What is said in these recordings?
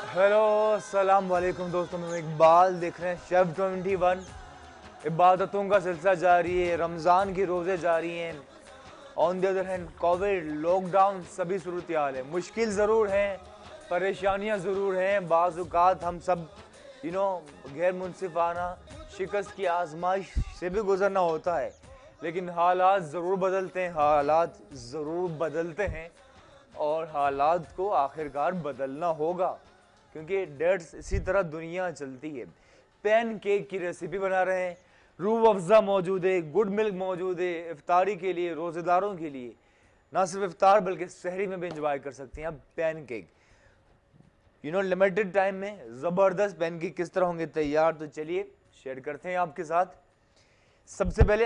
Hello अस्सलाम वालेकुम दोस्तों, मैं इकबाल देख रहे हैं शेफ 21। इबादतों का सिलसिला जारी है, रमज़ान की रोज़े जारी हैं। On the other hand Covid lockdown सभी सूरत हाल है, मुश्किल ज़रूर हैं, परेशानियां ज़रूर हैं। बाज़ औक़ात हम सब गैर मुनसिफाना शिकस्त की आजमाइश से भी गुजरना होता है, लेकिन हालात ज़रूर बदलते हैं, हालात ज़रूर बदलते हैं और हालात को आखिरकार बदलना होगा, क्योंकि डेट्स इसी तरह दुनिया चलती है। पैन केक की रेसिपी बना रहे हैं, रूह अफ़ज़ा मौजूद है, गुड मिल्क मौजूद है, इफ्तारी के लिए, रोज़ेदारों के लिए। ना सिर्फ इफ्तार बल्कि सहरी में भी इंजॉय कर सकते हैं आप पैन केक। लिमिटेड टाइम में ज़बरदस्त पैन केक किस तरह होंगे तैयार, तो चलिए शेयर करते हैं आपके साथ। सबसे पहले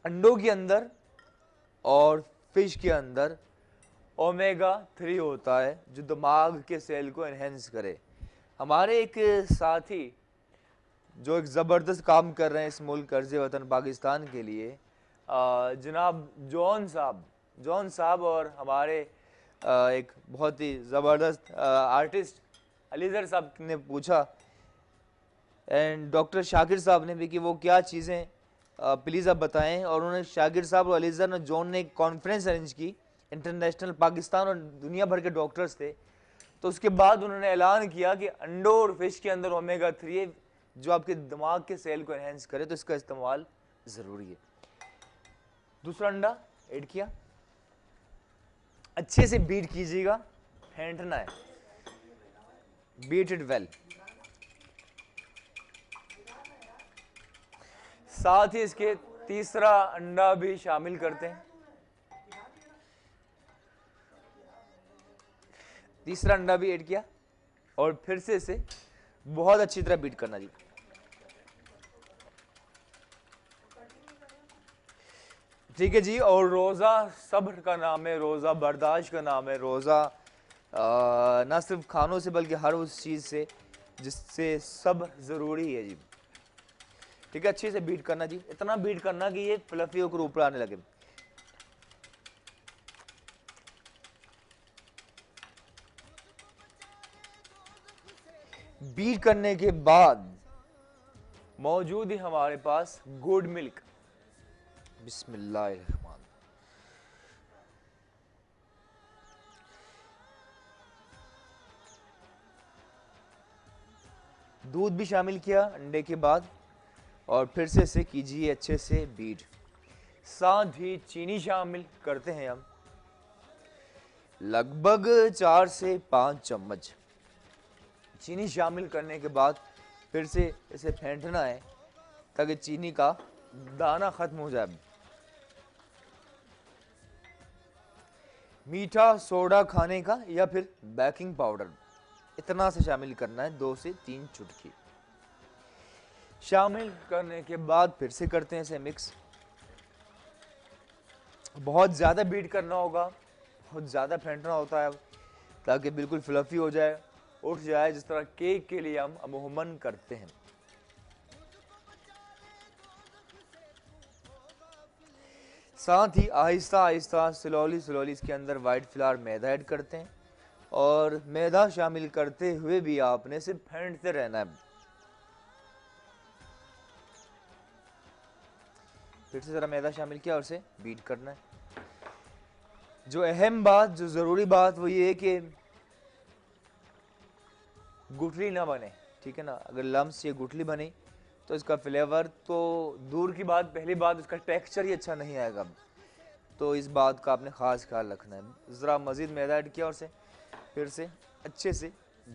अंडों के अंदर और फिश के अंदर ओमेगा 3 होता है जो दिमाग के सेल को एनहेंस करे। हमारे एक साथी जो एक ज़बरदस्त काम कर रहे हैं इस मुल्क अर्ज़ वतन पाकिस्तान के लिए, जनाब जॉन साहब और हमारे एक बहुत ही ज़बरदस्त आर्टिस्ट अलीज़र साहब ने पूछा, एंड डॉक्टर शाकिर साहब ने भी, कि वो क्या चीज़ें प्लीज़ आप बताएं। और उन्होंने शाकिर साहब और अलीज़र ने जॉन ने एक कॉन्फ्रेंस अरेंज की, इंटरनेशनल, पाकिस्तान और दुनिया भर के डॉक्टर्स थे। तो उसके बाद उन्होंने ऐलान किया कि अंडों और फिश के अंदर ओमेगा 3 है जो आपके दिमाग के सेल को एनहेंस करे, तो इसका इस्तेमाल ज़रूरी है। दूसरा अंडा ऐड किया, अच्छे से बीट कीजिएगा, फेंटना है, बीट इट वेल। साथ ही इसके तीसरा अंडा भी शामिल करते हैं। तीसरा अंडा भी ऐड किया और फिर से इसे बहुत अच्छी तरह बीट करना जी। ठीक है जी। और रोज़ा सब्र का नाम है, रोज़ा बर्दाश्त का नाम है, रोज़ा ना सिर्फ खानों से बल्कि हर उस चीज़ से जिससे सब्र ज़रूरी है जी। ठीक है, अच्छे से बीट करना जी, इतना बीट करना कि ये फ्लफी होकर ऊपर आने लगे। बीट करने के बाद मौजूद है हमारे पास गुड मिल्क। बिस्मिल्लाहिर्रहमान। दूध भी शामिल किया अंडे के बाद और फिर से इसे कीजिए अच्छे से बीट। साथ ही चीनी शामिल करते हैं हम, लगभग 4 से 5 चम्मच। चीनी शामिल करने के बाद फिर से इसे फेंटना है ताकि चीनी का दाना खत्म हो जाए। मीठा सोडा खाने का या फिर बेकिंग पाउडर इतना से शामिल करना है, 2 से 3 चुटकी। शामिल करने के बाद फिर से करते हैं इसे मिक्स। बहुत ज़्यादा बीट करना होगा, बहुत ज़्यादा फेंटना होता है ताकि बिल्कुल फ्लफी हो जाए, उठ जाए, जिस तरह केक के लिए हम अमूमन करते हैं। साथ ही आहिस्ता आहिस्ता स्लोली इसके अंदर वाइट फ्लावर मैदा ऐड करते हैं और मैदा शामिल करते हुए भी आपने सिर्फ फेंटते रहना है। फिर से ज़रा मैदा शामिल किया और उसे बीट करना है। जो अहम बात, जो ज़रूरी बात वो ये है कि गुठली ना बने, ठीक है ना। अगर लम्स या गुठली बनी तो इसका फ्लेवर तो दूर की बात, पहली बात इसका टेक्सचर ही अच्छा नहीं आएगा। तो इस बात का आपने ख़ास ख्याल रखना है। ज़रा मज़ीद मैदा ऐड किया और से फिर से अच्छे से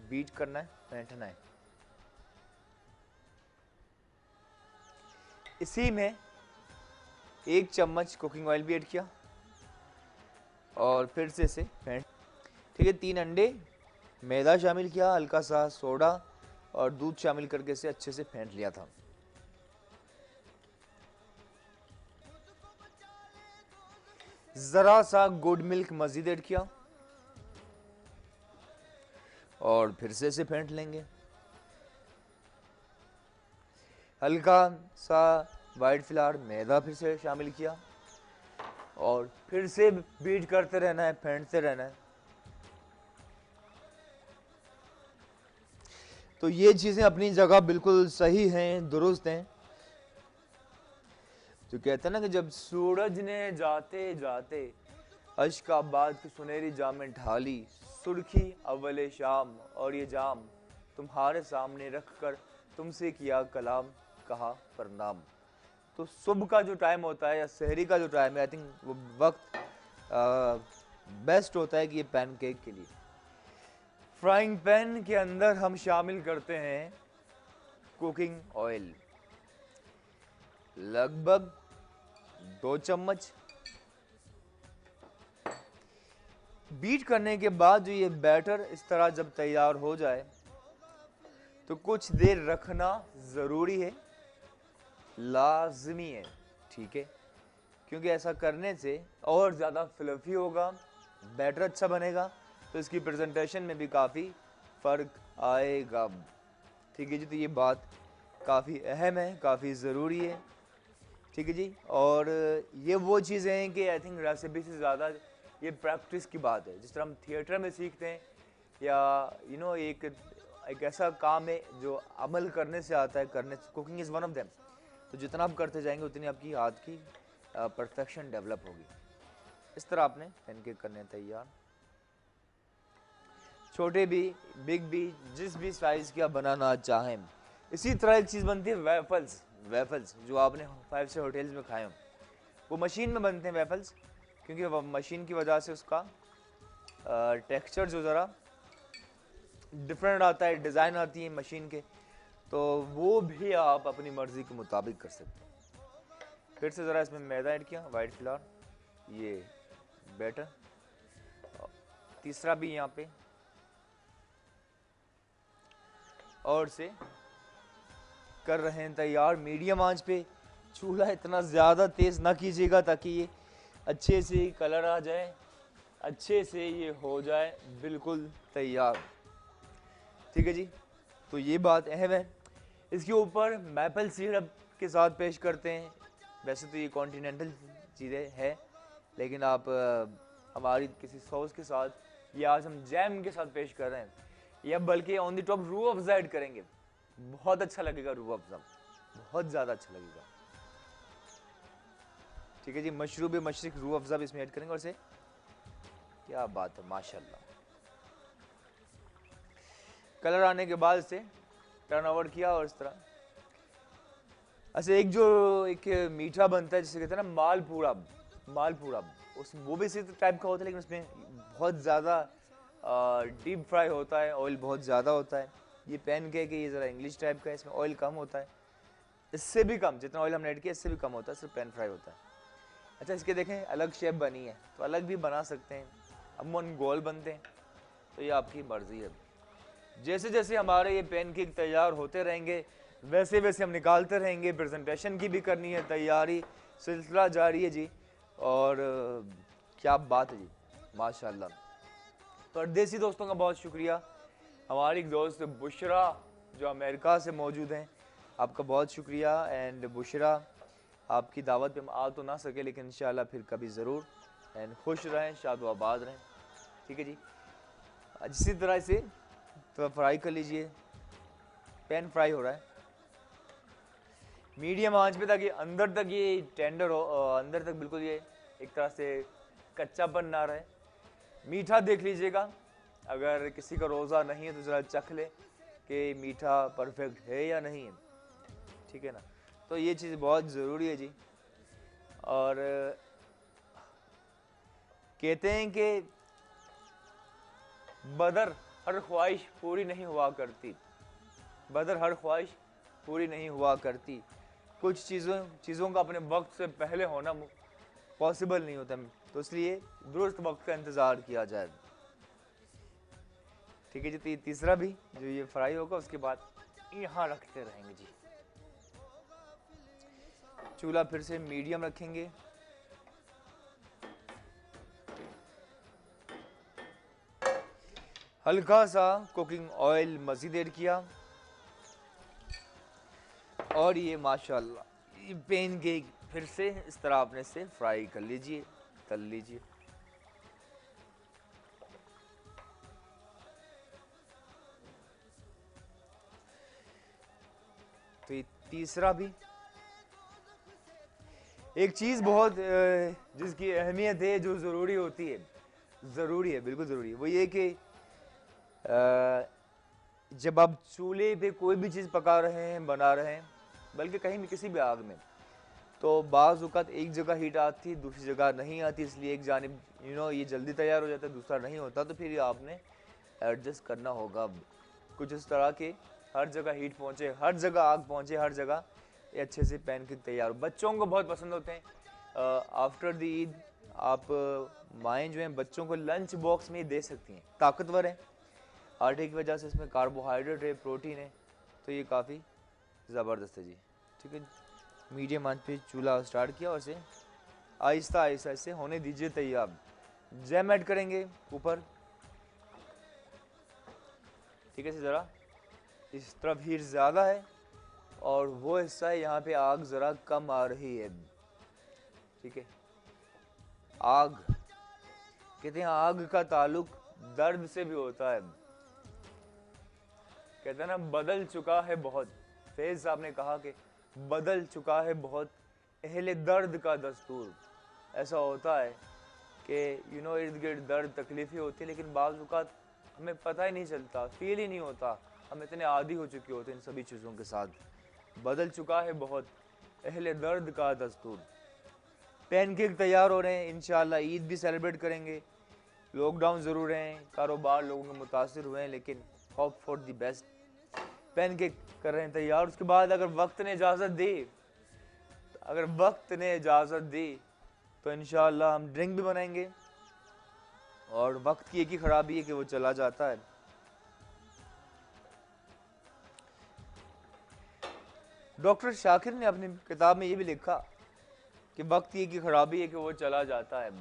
बीट करना है, फेंटना है। इसी में 1 चम्मच कुकिंग ऑयल भी ऐड किया और फिर से इसे फेंट। ठीक है, 3 अंडे, मैदा शामिल किया, हल्का सा सोडा और दूध शामिल करके इसे अच्छे से फेंट लिया था। ज़रा सा गुड मिल्क मज़ीद ऐड किया और फिर से इसे फेंट लेंगे। हल्का सा वाइट फ्लावर मैदा फिर से शामिल किया और फिर से बीट करते रहना है, फेंटते रहना है। तो ये चीज़ें अपनी जगह बिल्कुल सही हैं, दुरुस्त हैं। जो कहते हैं ना कि जब सूरज ने जाते जाते अश्काबाद की सुनहरी जामें ढाली, सुर्खी अव्वले शाम और ये जाम तुम्हारे सामने रखकर तुमसे किया कलाम, कहा प्रणाम। तो सुबह का जो टाइम होता है या सहरी का जो टाइम है, आई थिंक वो वक्त बेस्ट होता है कि ये पैनकेक के लिए। फ्राइंग पैन के अंदर हम शामिल करते हैं कुकिंग ऑयल, लगभग 2 चम्मच। बीट करने के बाद जो ये बैटर इस तरह जब तैयार हो जाए तो कुछ देर रखना ज़रूरी है, लाजमी है, ठीक है, क्योंकि ऐसा करने से और ज़्यादा फ्लफी होगा, बैटर अच्छा बनेगा, तो इसकी प्रेजेंटेशन में भी काफ़ी फ़र्क आएगा, ठीक है जी। तो ये बात काफ़ी अहम है, काफ़ी ज़रूरी है, ठीक है जी। और ये वो चीज़ें हैं कि आई थिंक रेसिपी से ज़्यादा ये प्रैक्टिस की बात है। जिस तरह हम थिएटर में सीखते हैं या एक ऐसा काम है जो अमल करने से आता है, करने से, cooking is one of them. तो जितना आप करते जाएंगे उतनी आपकी हाथ की परफेक्शन डेवलप होगी। इस तरह आपने पैनकेक करने तैयार, छोटे भी बिग भी, जिस भी साइज़ की आप बनाना चाहें। इसी तरह एक चीज़ बनती है वेफल्स। वेफल्स जो आपने 5 स्टार होटल्स में खाए हो, वो मशीन में बनते हैं वेफल्स, क्योंकि वो मशीन की वजह से उसका टेक्सचर जो ज़रा डिफरेंट आता है, डिज़ाइन आती है मशीन के, तो वो भी आप अपनी मर्ज़ी के मुताबिक कर सकते हैं। फिर से ज़रा इसमें मैदा ऐड किया, वाइट फ्लावर, ये बैटर, तीसरा भी यहाँ पे, और से कर रहे हैं तैयार मीडियम आंच पे। चूल्हा इतना ज़्यादा तेज़ ना कीजिएगा ताकि ये अच्छे से कलर आ जाए, अच्छे से ये हो जाए बिल्कुल तैयार, ठीक है जी। तो ये बात अहम है। इसके ऊपर मैपल सिरप के साथ पेश करते हैं। वैसे तो ये कॉन्टिनेंटल चीज़ें हैं, लेकिन आप हमारी किसी सॉस के साथ या आज हम जैम के साथ पेश कर रहे हैं, या बल्कि on the top Rooh Afza add करेंगे, बहुत अच्छा लगेगा। रूह अफ़ज़ा बहुत ज़्यादा अच्छा लगेगा, ठीक है जी। मशरूब मशरिक रूह अफ़ज़ा भी इसमें ऐड करेंगे, और से क्या बात है, माशाल्लाह। कलर आने के बाद से टर्न ओवर किया, और इस तरह अच्छा एक मीठा बनता है जिसे कहते हैं ना मालपुड़ा। मालपुड़ा वो भी इसी टाइप का होता है, लेकिन उसमें बहुत ज़्यादा डीप फ्राई होता है, ऑयल बहुत ज़्यादा होता है। ये पैनकेक है, ये ज़रा इंग्लिश टाइप का है, इसमें ऑयल कम होता है, इससे भी कम, जितना ऑयल हमने ऐड किया इससे भी कम होता है, सिर्फ पैन फ्राई होता है। अच्छा, इसके देखें अलग शेप बनी है, तो अलग भी बना सकते हैं, अमूमन गोल बनते हैं, तो ये आपकी मर्ज़ी है। जैसे जैसे हमारे ये पैनकेक तैयार होते रहेंगे वैसे वैसे हम निकालते रहेंगे। प्रेजेंटेशन की भी करनी है तैयारी, सिलसिला जारी है जी। और क्या बात है जी, माशाल्लाह। परदेसी दोस्तों का बहुत शुक्रिया। हमारी एक दोस्त बुशरा जो अमेरिका से मौजूद हैं, आपका बहुत शुक्रिया। एंड बुशरा, आपकी दावत पे हम आ तो ना सके, लेकिन इंशाल्लाह फिर कभी ज़रूर। एंड खुश रहें, शाद व आबाद रहें, ठीक है जी। इसी तरह से तो फ्राई कर लीजिए, पैन फ्राई हो रहा है मीडियम आंच पे, ताकि अंदर तक ये टेंडर हो, अंदर तक बिल्कुल ये एक तरह से कच्चापन ना रहे। मीठा देख लीजिएगा, अगर किसी का रोज़ा नहीं है तो ज़रा चख ले कि मीठा परफेक्ट है या नहीं है, ठीक है ना। तो ये चीज़ बहुत ज़रूरी है जी। और कहते हैं कि बदर हर ख्वाहिश पूरी नहीं हुआ करती, बदर हर ख्वाहिश पूरी नहीं हुआ करती। कुछ चीज़ों का अपने वक्त से पहले होना पॉसिबल नहीं होता, तो इसलिए दुरुस्त वक्त का इंतज़ार किया जाए, ठीक है जी। तीसरा भी जो ये फ्राई होगा उसके बाद यहाँ रखते रहेंगे जी। चूल्हा फिर से मीडियम रखेंगे, हल्का सा कुकिंग ऑयल मज़ीद ऐड किया, और ये माशाल्लाह ये पैनकेक फिर से इस तरह आपने से फ्राई कर लीजिए, तल लीजिए। तो ये तीसरा भी। एक चीज़ बहुत जिसकी अहमियत है, जो ज़रूरी होती है, ज़रूरी है, बिल्कुल ज़रूरी है, वो ये कि जब आप चूल्हे पे कोई भी चीज़ पका रहे हैं, बना रहे हैं, बल्कि कहीं भी किसी भी आग में, तो बाज़ औक़ात एक जगह हीट आती, दूसरी जगह नहीं आती, इसलिए एक जानिब ये जल्दी तैयार हो जाता है, दूसरा नहीं होता, तो फिर आपने एडजस्ट करना होगा। कुछ इस तरह के हर जगह हीट पहुँचे, हर जगह आग पहुँचे, हर जगह ये अच्छे से पैनकेक तैयार हो। बच्चों को बहुत पसंद होते हैं। आफ्टर द ईद आप माएँ जो हैं बच्चों को लंच बॉक्स में ही दे सकती हैं। ताकतवर है, आटे की वजह से इसमें कार्बोहाइड्रेट है, प्रोटीन है, तो ये काफ़ी ज़बरदस्त है जी। ठीक है, मीडियम आंच पे चूल्हा स्टार्ट किया और इसे आहिस्ता आहिस्ता इसे होने दीजिए तैयार। जैम ऐड करेंगे ऊपर। ठीक है, ज़रा इस तरफ हीट ज़्यादा है और वो हिस्सा है यहाँ पे आग ज़रा कम आ रही है। ठीक है, आग कहते हैं आग का ताल्लुक दर्द से भी होता है। कहते हैं ना, बदल चुका है बहुत। फैज़ साहब ने कहा कि बदल चुका है बहुत अहले दर्द का दस्तूर। ऐसा होता है कि इर्द गिर्द दर्द तकलीफ़ें होती है, लेकिन बाज़ औक़ात हमें पता ही नहीं चलता, फील ही नहीं होता, हम इतने आदी हो चुके होते हैं इन सभी चीज़ों के साथ। बदल चुका है बहुत अहले दर्द का दस्तूर। पैनकेक तैयार हो रहे हैं, इंशाअल्लाह ईद भी सेलिब्रेट करेंगे। लॉकडाउन ज़रूर हैं, कारोबार लोगों के मुतासिर हुए हैं, लेकिन hope for the best. Pancake कर रहे हैं तैयार। उसके बाद अगर वक्त ने इजाज़त दी, तो इंशाअल्लाह हम ड्रिंक भी बनाएंगे। और वक्त की एक ही ख़राबी है कि वो चला जाता है। डॉक्टर शाकिर ने अपनी किताब में ये भी लिखा कि वक्त की एक ही ख़राबी है कि वो चला जाता है,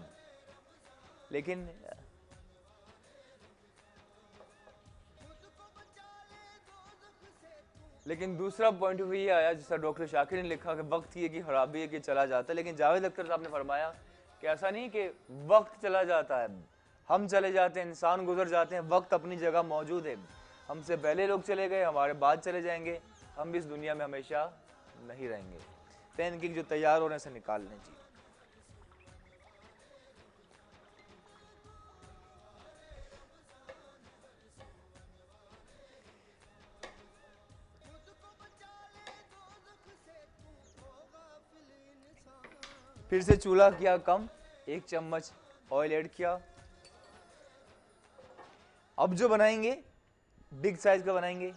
लेकिन दूसरा पॉइंट ऑफ व्यू ये आया, जिसका डॉक्टर शाकिर ने लिखा कि वक्त की एक ही खराबी है कि चला जाता है, लेकिन जावेद अख्तर साहब ने फरमाया कि ऐसा नहीं कि वक्त चला जाता है, हम चले जाते हैं, इंसान गुजर जाते हैं, वक्त अपनी जगह मौजूद है। हमसे पहले लोग चले गए, हमारे बाद चले जाएंगे, हम भी इस दुनिया में हमेशा नहीं रहेंगे। पैनकेक जो तैयार होने से निकाल लें जी। फिर से चूल्हा किया कम, 1 चम्मच ऑयल ऐड किया। अब जो बनाएंगे बिग साइज का बनाएंगे।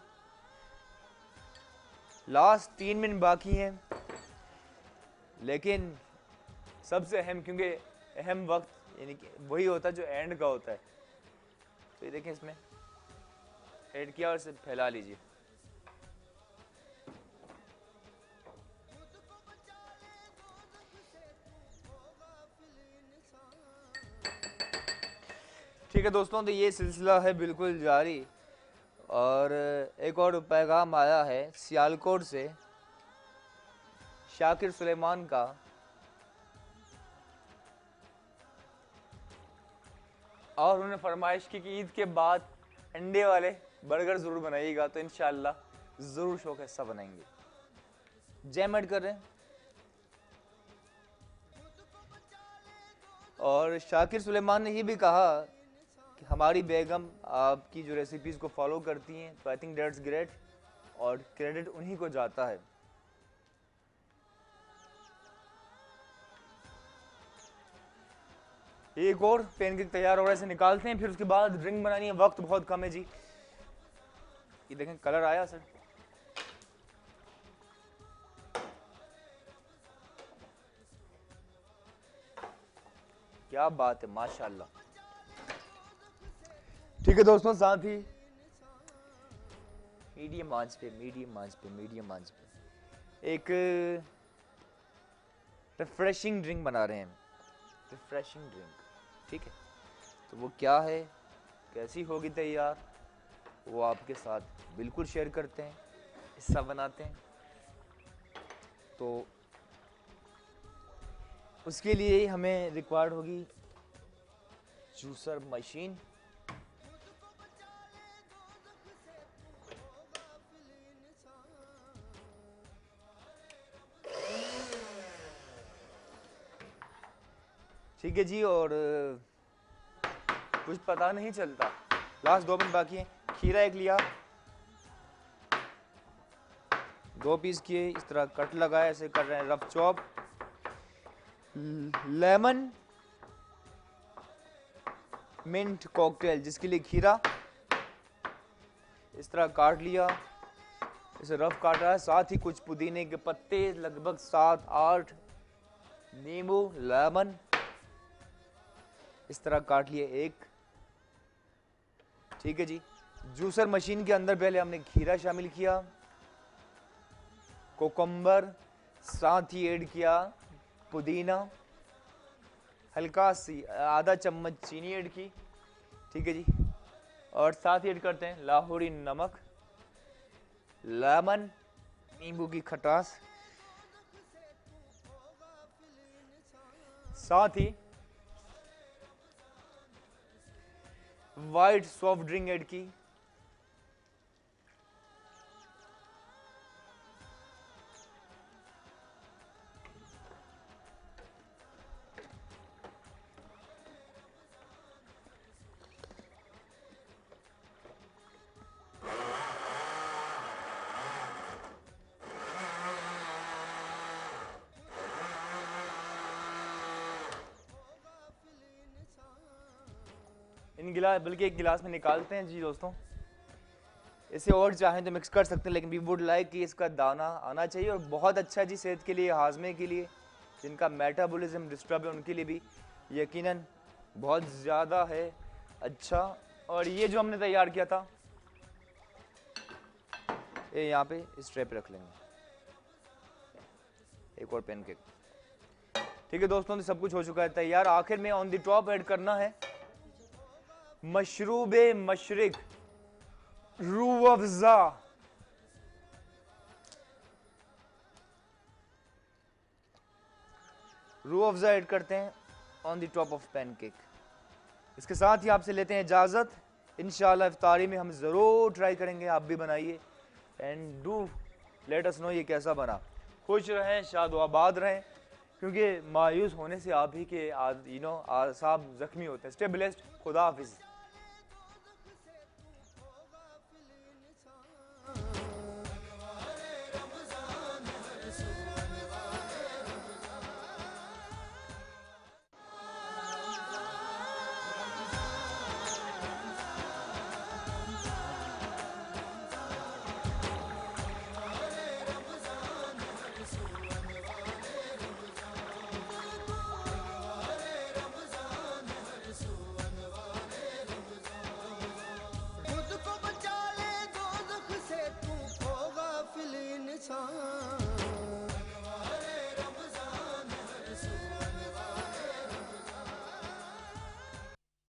लास्ट 3 मिनट बाकी हैं, लेकिन सबसे अहम, क्योंकि अहम वक्त यानी कि वही होता है जो एंड का होता है। तो ये देखें, इसमें ऐड किया और इसे फैला लीजिए। ठीक है दोस्तों, तो ये सिलसिला है बिल्कुल जारी। और एक और पैगाम आया है सियालकोट से, शाकिर सुलेमान का। और उन्होंने फरमाइश की कि ईद के बाद अंडे वाले बर्गर ज़रूर बनाइएगा, तो इंशाअल्लाह ज़रूर शौक का हिस्सा बनाएंगे। जैम ऐड कर रहे हैं। और शाकिर सुलेमान ने ये भी कहा कि हमारी बेगम आपकी जो रेसिपीज़ को फॉलो करती हैं, तो आई थिंक दैट्स ग्रेट, और क्रेडिट उन्हीं को जाता है। एक और पैनकेक तैयार हो रहा है, इसे निकालते हैं, फिर उसके बाद ड्रिंक बनानी है। वक्त बहुत कम है जी। ये देखें, कलर आया सर। क्या बात है, माशाल्लाह। ठीक है दोस्तों, साथ ही मीडियम आंच पे एक रिफ्रेशिंग ड्रिंक बना रहे हैं। रिफ्रेशिंग ड्रिंक, ठीक है, तो वो क्या है, कैसी होगी तैयार, वो आपके साथ बिल्कुल शेयर करते हैं, हिस्सा बनाते हैं। तो उसके लिए हमें रिक्वायर्ड होगी जूसर मशीन। ठीक है जी। और कुछ पता नहीं चलता। लास्ट 2 मिनट बाकी हैं। खीरा एक लिया, 2 पीस किए, इस तरह कट लगाया, ऐसे कर रहे हैं rough chop. Lemon mint cocktail, जिसके लिए खीरा इस तरह काट लिया, इसे रफ काटा है। साथ ही कुछ पुदीने के पत्ते, लगभग 7-8, नींबू, लेमन इस तरह काट लिए एक। ठीक है जी। जूसर मशीन के अंदर पहले हमने खीरा शामिल किया, कोकम्बर, साथ ही ऐड किया पुदीना, हल्का सी आधा चम्मच चीनी ऐड की। ठीक है जी। और साथ ही ऐड करते हैं लाहौरी नमक, लेमन, नींबू की खटास, साथ ही वाइट सॉफ्ट ड्रिंक ऐड की। इन गिलास, बल्कि एक गिलास में निकालते हैं जी दोस्तों। इसे और चाहें तो मिक्स कर सकते हैं, लेकिन वी वुड लाइक कि इसका दाना आना चाहिए। और बहुत अच्छा जी सेहत के लिए, हाजमे के लिए, जिनका मेटाबॉलिज्म डिस्टर्ब है उनके लिए भी यकीनन बहुत ज़्यादा है अच्छा। और ये जो हमने तैयार किया था, ये यहाँ पे इस ट्रे पे रख लेंगे। एक और पैनकेक। ठीक है दोस्तों, तो सब कुछ हो चुका है तैयार। आखिर में ऑन द टॉप ऐड करना है मशरूबे मशरिक रूह अफ़ज़ा। रूह अफ़ज़ा ऐड करते हैं on the top of pancake. इसके साथ ही आपसे लेते हैं इजाज़त। इंशाल्लाह इफ्तारी में हम ज़रूर ट्राई करेंगे, आप भी बनाइए and do let us know ये कैसा बना। खुश रहें, शाद आबाद रहें, क्योंकि मायूस होने से आप ही के आसाब ज़ख्मी होते हैं। स्टे ब्लेस्ड, खुदा हाफिज़।